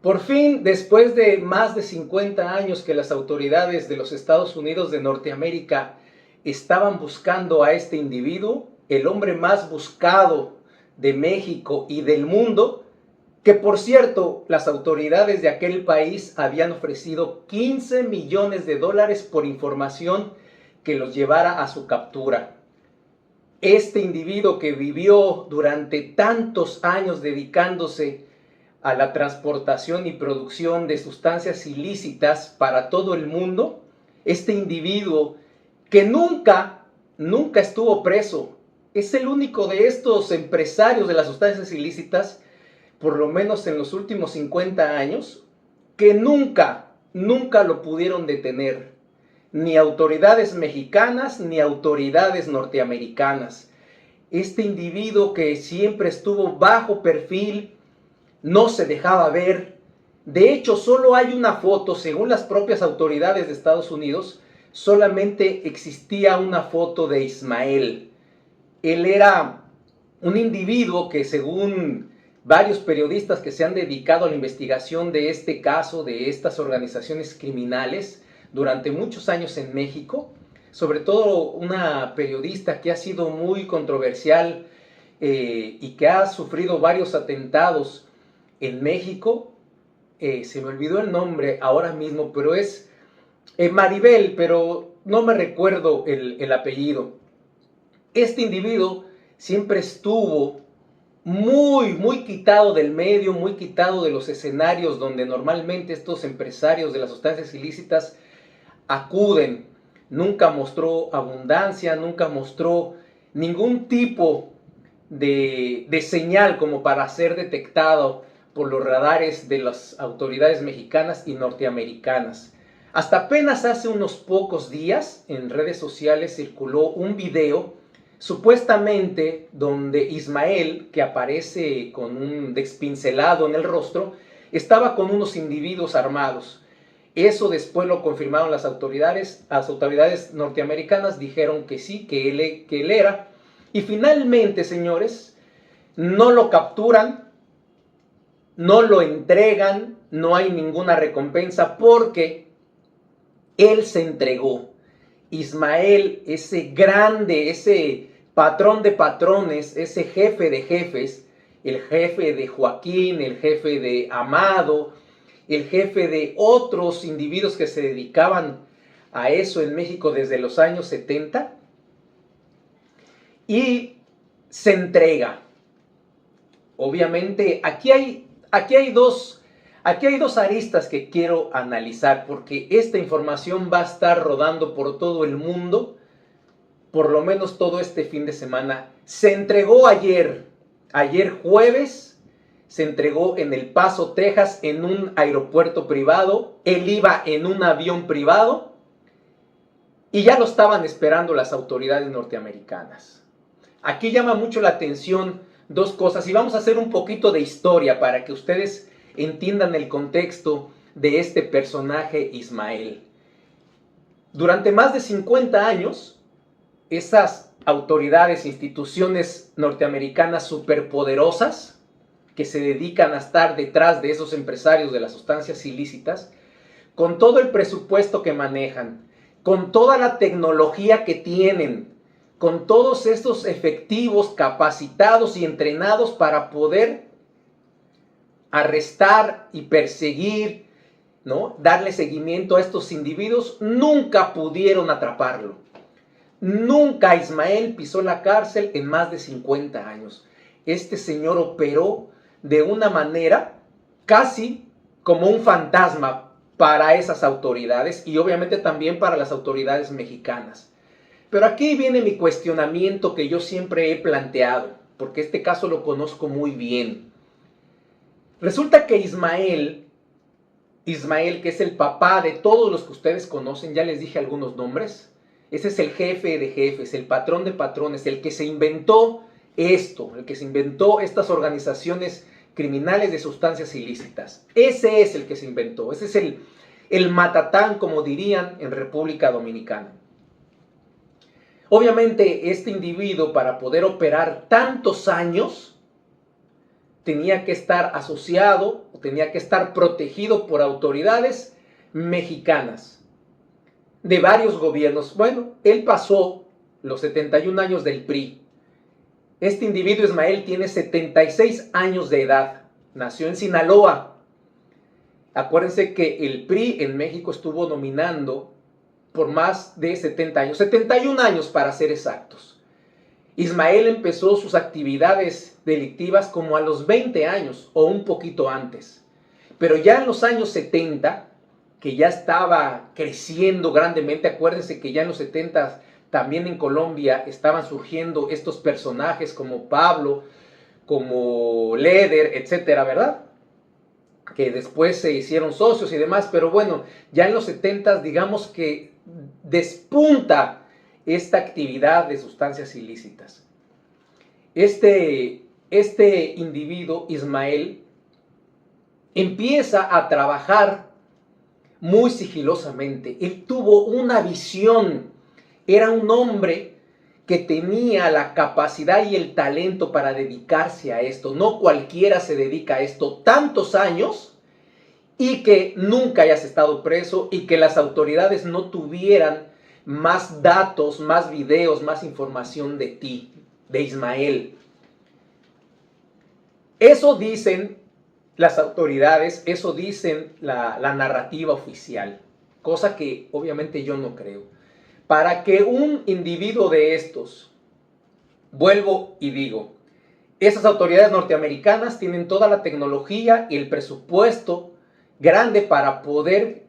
Por fin, después de más de 50 años que las autoridades de los Estados Unidos de Norteamérica estaban buscando a este individuo, el hombre más buscado de México y del mundo, que por cierto, las autoridades de aquel país habían ofrecido 15 millones de dólares por información que los llevara a su captura. Este individuo que vivió durante tantos años dedicándose a la transportación y producción de sustancias ilícitas para todo el mundo, este individuo que nunca estuvo preso, es el único de estos empresarios de las sustancias ilícitas, por lo menos en los últimos 50 años, que nunca lo pudieron detener, ni autoridades mexicanas ni autoridades norteamericanas. Este individuo que siempre estuvo bajo perfil, no se dejaba ver. De hecho, solo hay una foto, según las propias autoridades de Estados Unidos, solamente existía una foto de Ismael. Él era un individuo que, según varios periodistas que se han dedicado a la investigación de este caso, de estas organizaciones criminales, durante muchos años en México, sobre todo una periodista que ha sido muy controversial y que ha sufrido varios atentados en México, se me olvidó el nombre ahora mismo, pero es Maribel, pero no me recuerdo el apellido. Este individuo siempre estuvo muy quitado del medio, muy quitado de los escenarios donde normalmente estos empresarios de las sustancias ilícitas acuden. Nunca mostró abundancia, nunca mostró ningún tipo de señal como para ser detectado por los radares de las autoridades mexicanas y norteamericanas. Hasta apenas hace unos pocos días en redes sociales circuló un video supuestamente donde Ismael, que aparece con un despincelado en el rostro, estaba con unos individuos armados. Eso después lo confirmaron las autoridades norteamericanas, dijeron que sí, que él era. Y finalmente, señores, no lo capturan, no lo entregan, no hay ninguna recompensa porque él se entregó. Ismael, ese grande, ese patrón de patrones, ese jefe de jefes, el jefe de Joaquín, el jefe de Amado, el jefe de otros individuos que se dedicaban a eso en México desde los años 70, y se entrega. Obviamente, aquí hay dos aristas que quiero analizar, porque esta información va a estar rodando por todo el mundo, por lo menos todo este fin de semana. Se entregó ayer jueves, se entregó en El Paso, Texas, en un aeropuerto privado. Él iba en un avión privado y ya lo estaban esperando las autoridades norteamericanas. Aquí llama mucho la atención dos cosas y vamos a hacer un poquito de historia para que ustedes entiendan el contexto de este personaje Ismael. Durante más de 50 años, esas autoridades, instituciones norteamericanas superpoderosas que se dedican a estar detrás de esos empresarios de las sustancias ilícitas, con todo el presupuesto que manejan, con toda la tecnología que tienen, con todos estos efectivos capacitados y entrenados para poder arrestar y perseguir, ¿no? Darle seguimiento a estos individuos, nunca pudieron atraparlo. Nunca Ismael pisó la cárcel en más de 50 años. Este señor operó de una manera casi como un fantasma para esas autoridades y obviamente también para las autoridades mexicanas. Pero aquí viene mi cuestionamiento que yo siempre he planteado, porque este caso lo conozco muy bien. Resulta que Ismael, que es el papá de todos los que ustedes conocen, ya les dije algunos nombres, ese es el jefe de jefes, el patrón de patrones, el que se inventó esto, el que se inventó estas organizaciones criminales de sustancias ilícitas. Ese es el que se inventó, ese es el matatán, como dirían en República Dominicana. Obviamente este individuo, para poder operar tantos años, tenía que estar asociado, tenía que estar protegido por autoridades mexicanas de varios gobiernos. Bueno, él pasó los 71 años del PRI. Este individuo Ismael tiene 76 años de edad, nació en Sinaloa. Acuérdense que el PRI en México estuvo dominando por más de 70 años, 71 años para ser exactos. Ismael empezó sus actividades delictivas como a los 20 años o un poquito antes. Pero ya en los años 70, que ya estaba creciendo grandemente, acuérdense que ya en los 70 también en Colombia estaban surgiendo estos personajes como Pablo, como Leder, etcétera, ¿verdad? Que después se hicieron socios y demás, pero bueno, ya en los 70 digamos que despunta esta actividad de sustancias ilícitas. Este individuo, Ismael, empieza a trabajar muy sigilosamente. Él tuvo una visión, era un hombre que tenía la capacidad y el talento para dedicarse a esto. No cualquiera se dedica a esto tantos años y que nunca hayas estado preso y que las autoridades no tuvieran más datos, más videos, más información de ti, de Ismael. Eso dicen las autoridades, eso dicen la narrativa oficial, cosa que obviamente yo no creo. Para que un individuo de estos, vuelvo y digo, esas autoridades norteamericanas tienen toda la tecnología y el presupuesto grande para poder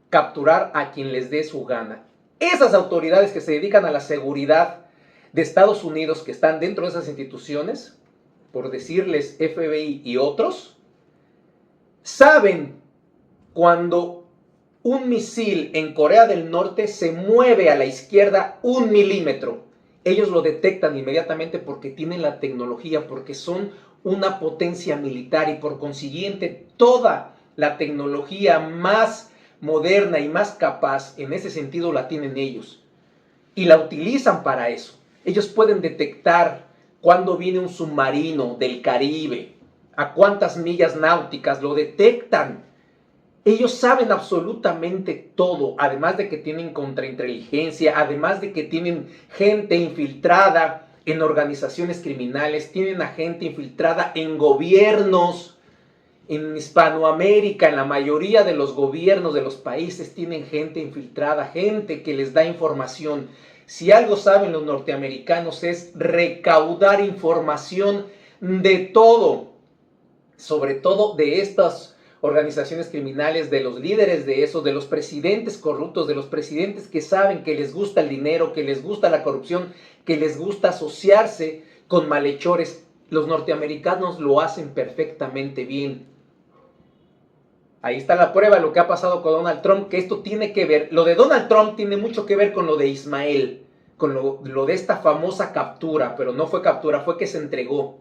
capturar a quien les dé su gana. Esas autoridades que se dedican a la seguridad de Estados Unidos, que están dentro de esas instituciones, por decirles FBI y otros, saben cuando un misil en Corea del Norte se mueve a la izquierda 1 milímetro. Ellos lo detectan inmediatamente porque tienen la tecnología, porque son una potencia militar y por consiguiente toda la tecnología más moderna y más capaz en ese sentido la tienen ellos y la utilizan para eso. Ellos pueden detectar cuando viene un submarino del Caribe, a cuántas millas náuticas, lo detectan. Ellos saben absolutamente todo, además de que tienen contrainteligencia, además de que tienen gente infiltrada en organizaciones criminales, tienen a gente infiltrada en gobiernos. En Hispanoamérica, en la mayoría de los gobiernos de los países tienen gente infiltrada, gente que les da información. Si algo saben los norteamericanos es recaudar información de todo, sobre todo de estas organizaciones criminales, de los líderes de eso, de los presidentes corruptos, de los presidentes que saben que les gusta el dinero, que les gusta la corrupción, que les gusta asociarse con malhechores. Los norteamericanos lo hacen perfectamente bien. Ahí está la prueba de lo que ha pasado con Donald Trump, que esto tiene que ver, lo de Donald Trump tiene mucho que ver con lo de Ismael, con lo de esta famosa captura, pero no fue captura, fue que se entregó.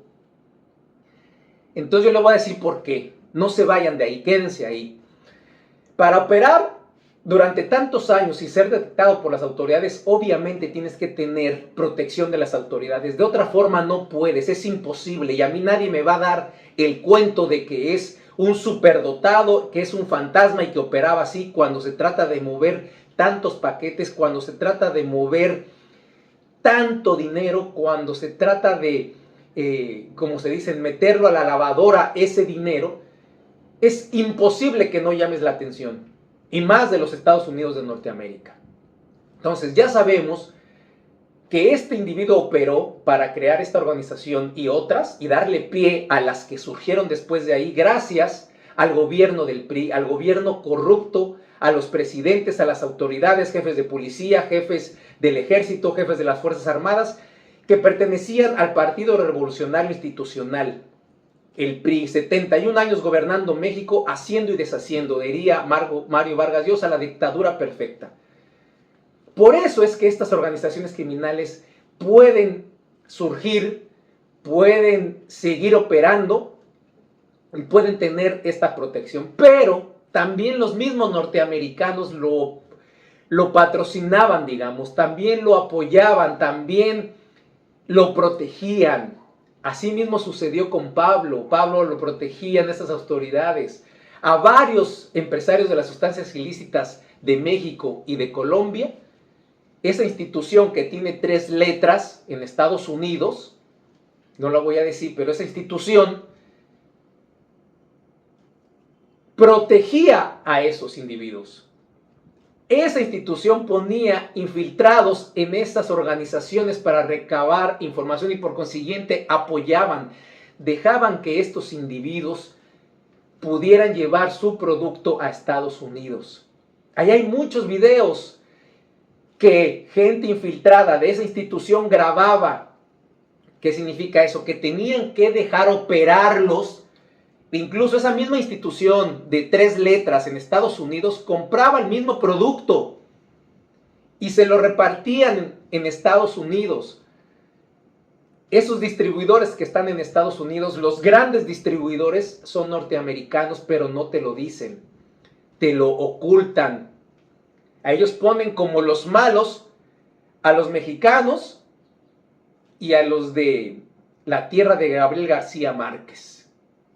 Entonces yo le voy a decir por qué. No se vayan de ahí, quédense ahí. Para operar durante tantos años y ser detectado por las autoridades, obviamente tienes que tener protección de las autoridades. De otra forma no puedes, es imposible. Y a mí nadie me va a dar el cuento de que es un superdotado, que es un fantasma y que operaba así cuando se trata de mover tantos paquetes, cuando se trata de mover tanto dinero, cuando se trata de, como se dice, meterlo a la lavadora ese dinero. Es imposible que no llames la atención, y más de los Estados Unidos de Norteamérica. Entonces ya sabemos que este individuo operó para crear esta organización y otras, y darle pie a las que surgieron después de ahí, gracias al gobierno del PRI, al gobierno corrupto, a los presidentes, a las autoridades, jefes de policía, jefes del ejército, jefes de las Fuerzas Armadas, que pertenecían al Partido Revolucionario Institucional. El PRI, 71 años gobernando México, haciendo y deshaciendo, diría Mario Vargas Llosa, la dictadura perfecta. Por eso es que estas organizaciones criminales pueden surgir, pueden seguir operando y pueden tener esta protección. Pero también los mismos norteamericanos lo patrocinaban, digamos, también lo apoyaban, también lo protegían. Así mismo sucedió con Pablo. Pablo lo protegían esas autoridades. a varios empresarios de las sustancias ilícitas de México y de Colombia. Esa institución que tiene 3 letras en Estados Unidos, no la voy a decir, pero esa institución protegía a esos individuos. Esa institución ponía infiltrados en estas organizaciones para recabar información y por consiguiente apoyaban, dejaban que estos individuos pudieran llevar su producto a Estados Unidos. Ahí hay muchos videos que gente infiltrada de esa institución grababa. ¿Qué significa eso? Que tenían que dejar operarlos. Incluso esa misma institución de 3 letras en Estados Unidos compraba el mismo producto y se lo repartían en Estados Unidos. Esos distribuidores que están en Estados Unidos, los grandes distribuidores son norteamericanos, pero no te lo dicen, te lo ocultan. A ellos ponen como los malos a los mexicanos y a los de la tierra de Gabriel García Márquez.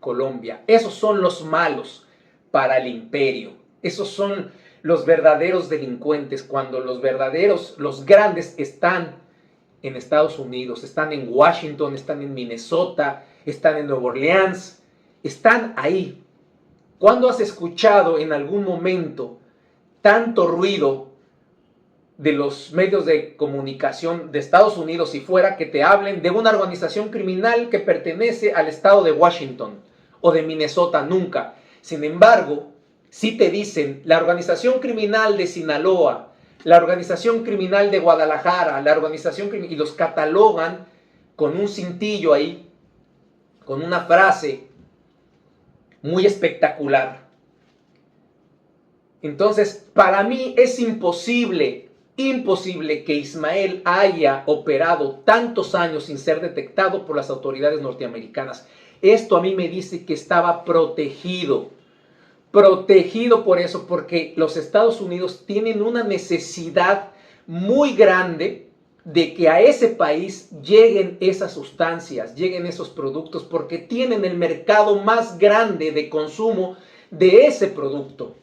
Colombia. Esos son los malos para el imperio. Esos son los verdaderos delincuentes, cuando los verdaderos, los grandes están en Estados Unidos, están en Washington, están en Minnesota, están en Nueva Orleans, están ahí. ¿Cuándo has escuchado en algún momento tanto ruido de los medios de comunicación de Estados Unidos y fuera que te hablen de una organización criminal que pertenece al estado de Washington o de Minnesota? Nunca. Sin embargo, sí te dicen la organización criminal de Sinaloa, la organización criminal de Guadalajara, la organización criminal, y los catalogan con un cintillo ahí, con una frase muy espectacular. Entonces, para mí es imposible que Ismael haya operado tantos años sin ser detectado por las autoridades norteamericanas. Esto a mí me dice que estaba protegido por eso, porque los Estados Unidos tienen una necesidad muy grande de que a ese país lleguen esas sustancias, lleguen esos productos, porque tienen el mercado más grande de consumo de ese producto.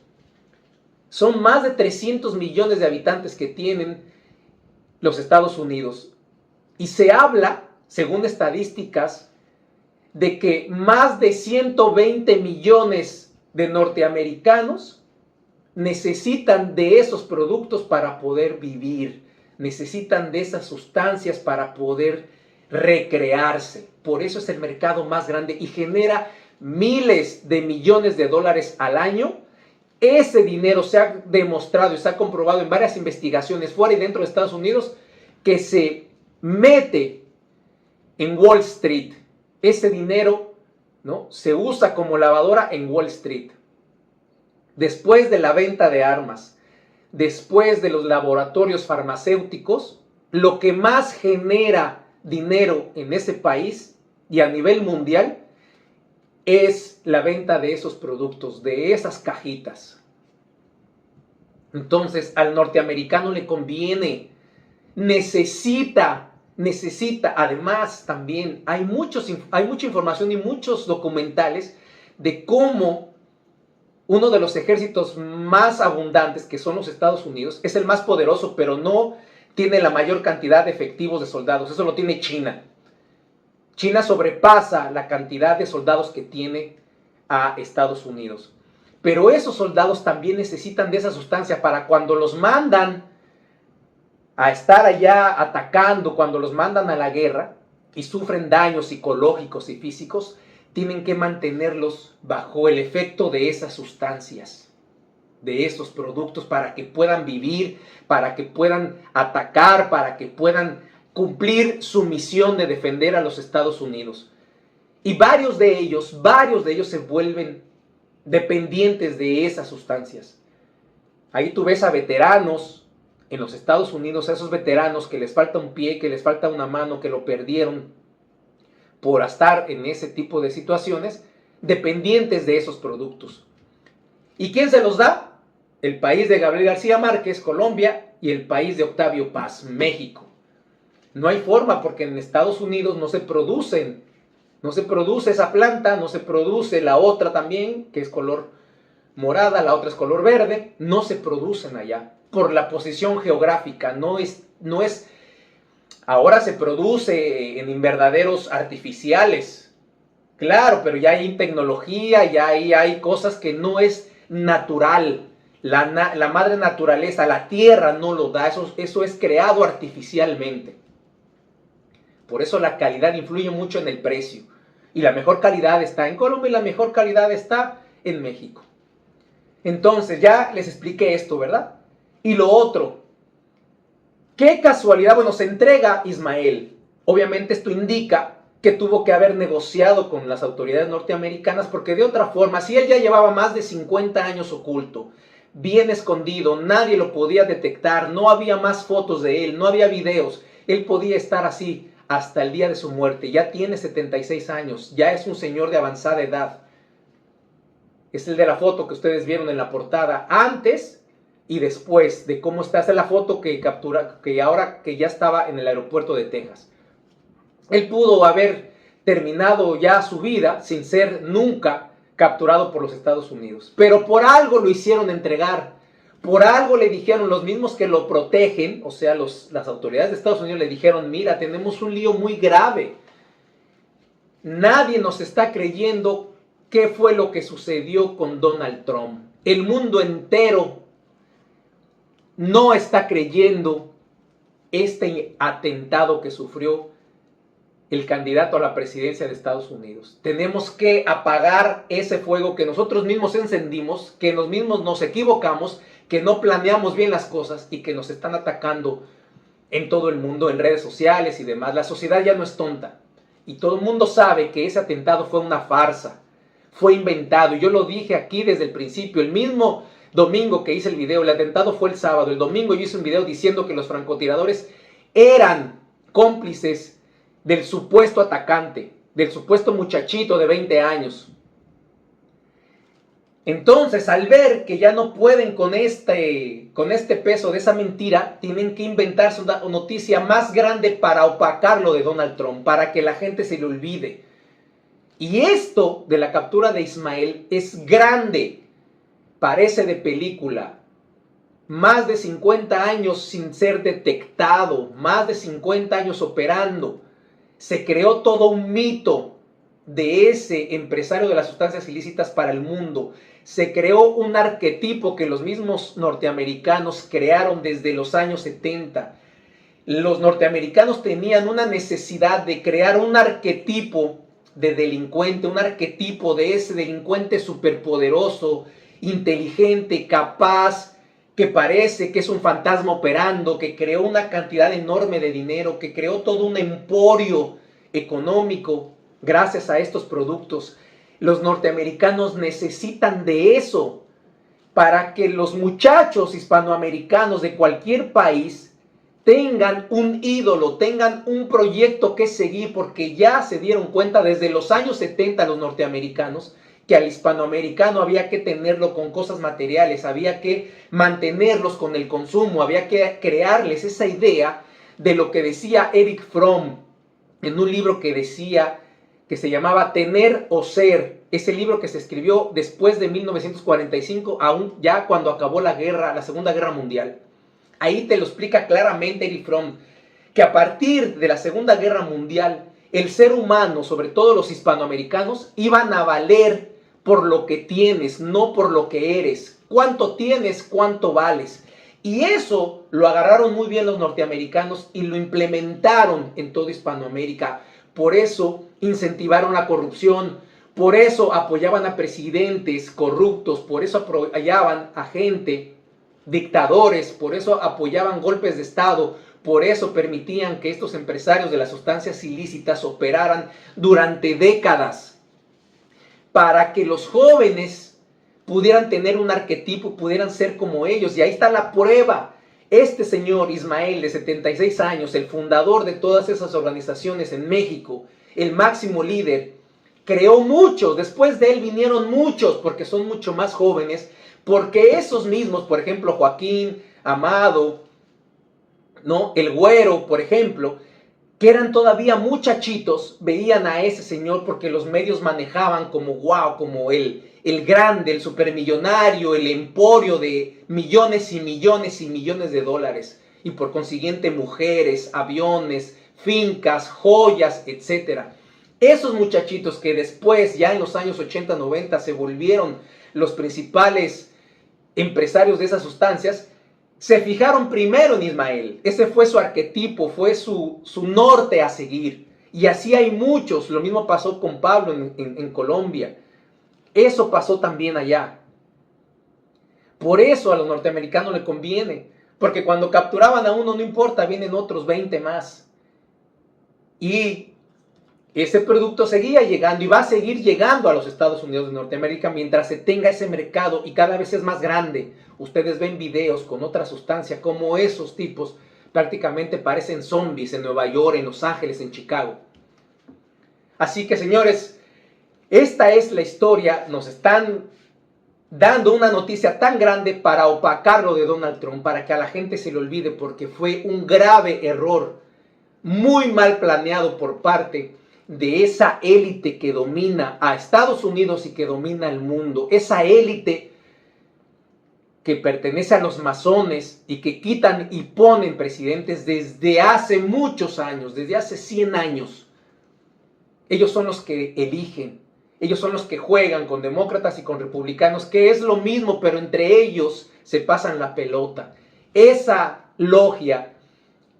Son más de 300 millones de habitantes que tienen los Estados Unidos. Y se habla, según estadísticas, de que más de 120 millones de norteamericanos necesitan de esos productos para poder vivir, necesitan de esas sustancias para poder recrearse. Por eso es el mercado más grande y genera miles de millones de dólares al año. Ese dinero se ha demostrado y se ha comprobado en varias investigaciones fuera y dentro de Estados Unidos que se mete en Wall Street. Ese dinero, ¿no?, se usa como lavadora en Wall Street. Después de la venta de armas, después de los laboratorios farmacéuticos, lo que más genera dinero en ese país y a nivel mundial es la venta de esos productos, de esas cajitas. Entonces, al norteamericano le conviene, necesita, además también hay mucha información y muchos documentales de cómo uno de los ejércitos más abundantes, que son los Estados Unidos, es el más poderoso, pero no tiene la mayor cantidad de efectivos de soldados. Eso lo tiene China. China sobrepasa la cantidad de soldados que tiene a Estados Unidos. Pero esos soldados también necesitan de esa sustancia para cuando los mandan a estar allá atacando, cuando los mandan a la guerra y sufren daños psicológicos y físicos, tienen que mantenerlos bajo el efecto de esas sustancias, de esos productos, para que puedan vivir, para que puedan atacar, para que puedan cumplir su misión de defender a los Estados Unidos. Y varios de ellos se vuelven dependientes de esas sustancias. Ahí tú ves a veteranos en los Estados Unidos, a esos veteranos que les falta un pie, que les falta una mano, que lo perdieron por estar en ese tipo de situaciones, dependientes de esos productos. ¿Y quién se los da? El país de Gabriel García Márquez, Colombia, y el país de Octavio Paz, México. No hay forma, porque en Estados Unidos no se produce esa planta, no se produce la otra también, que es color morada, la otra es color verde, no se producen allá por la posición geográfica, no es, ahora se produce en invernaderos artificiales, claro, pero ya hay tecnología, ya hay cosas que no es natural, la madre naturaleza, la tierra no lo da, eso es creado artificialmente. Por eso la calidad influye mucho en el precio. Y la mejor calidad está en Colombia y la mejor calidad está en México. Entonces, ya les expliqué esto, ¿verdad? Y lo otro, qué casualidad, bueno, se entrega Ismael. Obviamente esto indica que tuvo que haber negociado con las autoridades norteamericanas, porque de otra forma, si él ya llevaba más de 50 años oculto, bien escondido, nadie lo podía detectar, no había más fotos de él, no había videos, él podía estar así hasta el día de su muerte. Ya tiene 76 años, ya es un señor de avanzada edad. Es el de la foto que ustedes vieron en la portada, antes y después de cómo está. Esa es la foto que captura, que ahora que ya estaba en el aeropuerto de Texas. Él pudo haber terminado ya su vida sin ser nunca capturado por los Estados Unidos, pero por algo lo hicieron entregar. Por algo le dijeron, los mismos que lo protegen, o sea, las autoridades de Estados Unidos le dijeron, mira, tenemos un lío muy grave. Nadie nos está creyendo qué fue lo que sucedió con Donald Trump. El mundo entero no está creyendo este atentado que sufrió el candidato a la presidencia de Estados Unidos. Tenemos que apagar ese fuego que nosotros mismos encendimos, que nosotros mismos nos equivocamos, que no planeamos bien las cosas y que nos están atacando en todo el mundo, en redes sociales y demás. La sociedad ya no es tonta y todo el mundo sabe que ese atentado fue una farsa, fue inventado. Yo lo dije aquí desde el principio, el mismo domingo que hice el video, el atentado fue el sábado, el domingo yo hice un video diciendo que los francotiradores eran cómplices del supuesto atacante, del supuesto muchachito de 20 años. Entonces, al ver que ya no pueden con este peso de esa mentira, tienen que inventarse una noticia más grande para opacar lo de Donald Trump, para que la gente se le olvide. Y esto de la captura de Ismael es grande, parece de película. Más de 50 años sin ser detectado, más de 50 años operando. Se creó todo un mito de ese empresario de las sustancias ilícitas para el mundo. Se creó un arquetipo que los mismos norteamericanos crearon desde los años 70. Los norteamericanos tenían una necesidad de crear un arquetipo de delincuente, un arquetipo de ese delincuente superpoderoso, inteligente, capaz, que parece que es un fantasma operando, que creó una cantidad enorme de dinero, que creó todo un emporio económico gracias a estos productos. Los norteamericanos necesitan de eso para que los muchachos hispanoamericanos de cualquier país tengan un ídolo, tengan un proyecto que seguir, porque ya se dieron cuenta desde los años 70 los norteamericanos que al hispanoamericano había que tenerlo con cosas materiales, había que mantenerlos con el consumo, había que crearles esa idea de lo que decía Erich Fromm en un libro que decía, que se llamaba Tener o Ser, ese libro que se escribió después de 1945, aún ya cuando acabó la guerra, la Segunda Guerra Mundial. Ahí te lo explica claramente Erich Fromm, que a partir de la Segunda Guerra Mundial, el ser humano, sobre todo los hispanoamericanos, iban a valer por lo que tienes, no por lo que eres. Cuánto tienes, cuánto vales. Y eso lo agarraron muy bien los norteamericanos y lo implementaron en toda Hispanoamérica. Por eso incentivaron la corrupción, por eso apoyaban a presidentes corruptos, por eso apoyaban a gente, dictadores, por eso apoyaban golpes de Estado, por eso permitían que estos empresarios de las sustancias ilícitas operaran durante décadas, para que los jóvenes pudieran tener un arquetipo, pudieran ser como ellos. Y ahí está la prueba. Este señor Ismael, de 76 años, el fundador de todas esas organizaciones en México, el máximo líder, creó muchos. Después de él vinieron muchos, porque son mucho más jóvenes, porque esos mismos, por ejemplo, Joaquín, Amado, ¿no? El Güero, por ejemplo, que eran todavía muchachitos, veían a ese señor porque los medios manejaban como wow, como el grande, el supermillonario, el emporio de millones y millones y millones de dólares. Y por consiguiente mujeres, aviones, fincas, joyas, etc. Esos muchachitos que después, ya en los años 80, 90, se volvieron los principales empresarios de esas sustancias, se fijaron primero en Ismael. Ese fue su arquetipo, fue su norte a seguir. Y así hay muchos. Lo mismo pasó con Pablo en Colombia. Eso pasó también allá. Por eso a los norteamericanos les conviene. Porque cuando capturaban a uno, no importa, vienen otros 20 más. Y ese producto seguía llegando y va a seguir llegando a los Estados Unidos de Norteamérica mientras se tenga ese mercado, y cada vez es más grande. Ustedes ven videos con otra sustancia como esos tipos prácticamente parecen zombies en Nueva York, en Los Ángeles, en Chicago. Así que, señores, esta es la historia. Nos están dando una noticia tan grande para opacar lo de Donald Trump, para que a la gente se le olvide, porque fue un grave error, muy mal planeado por parte de esa élite que domina a Estados Unidos y que domina el mundo. Esa élite que pertenece a los masones y que quitan y ponen presidentes desde hace muchos años, desde hace 100 años. Ellos son los que eligen. Ellos son los que juegan con demócratas y con republicanos, que es lo mismo, pero entre ellos se pasan la pelota. Esa logia,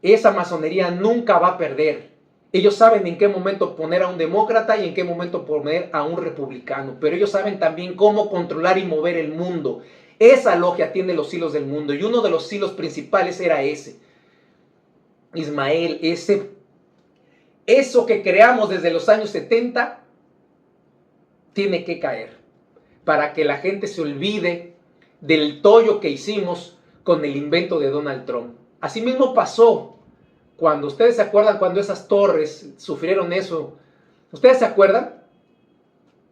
esa masonería nunca va a perder. Ellos saben en qué momento poner a un demócrata y en qué momento poner a un republicano, pero ellos saben también cómo controlar y mover el mundo. Esa logia tiene los hilos del mundo, y uno de los hilos principales era ese. Ismael, eso que creamos desde los años 70, tiene que caer para que la gente se olvide del tollo que hicimos con el invento de Donald Trump. Así mismo pasó cuando, ustedes se acuerdan, cuando esas torres sufrieron eso. ¿Ustedes se acuerdan?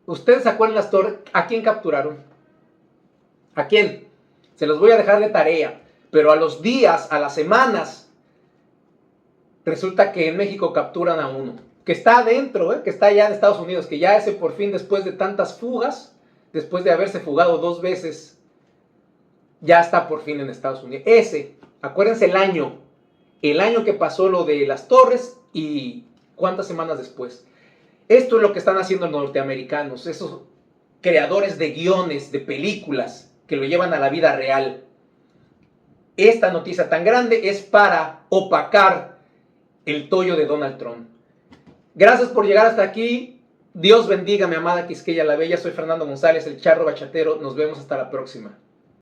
¿Ustedes se acuerdan las torres? ¿A quién capturaron? ¿A quién? Se los voy a dejar de tarea. Pero a los días, a las semanas, resulta que en México capturan a uno. Que está adentro, que está allá en Estados Unidos. Que ya ese por fin, después de tantas fugas, después de haberse fugado 2 veces, ya está por fin en Estados Unidos. Ese, acuérdense el año que pasó lo de las torres y cuántas semanas después. Esto es lo que están haciendo los norteamericanos, esos creadores de guiones, de películas, que lo llevan a la vida real. Esta noticia tan grande es para opacar el tollo de Donald Trump. Gracias por llegar hasta aquí. Dios bendiga, mi amada Quisqueya la Bella. Soy Fernando González, el charro bachatero. Nos vemos hasta la próxima.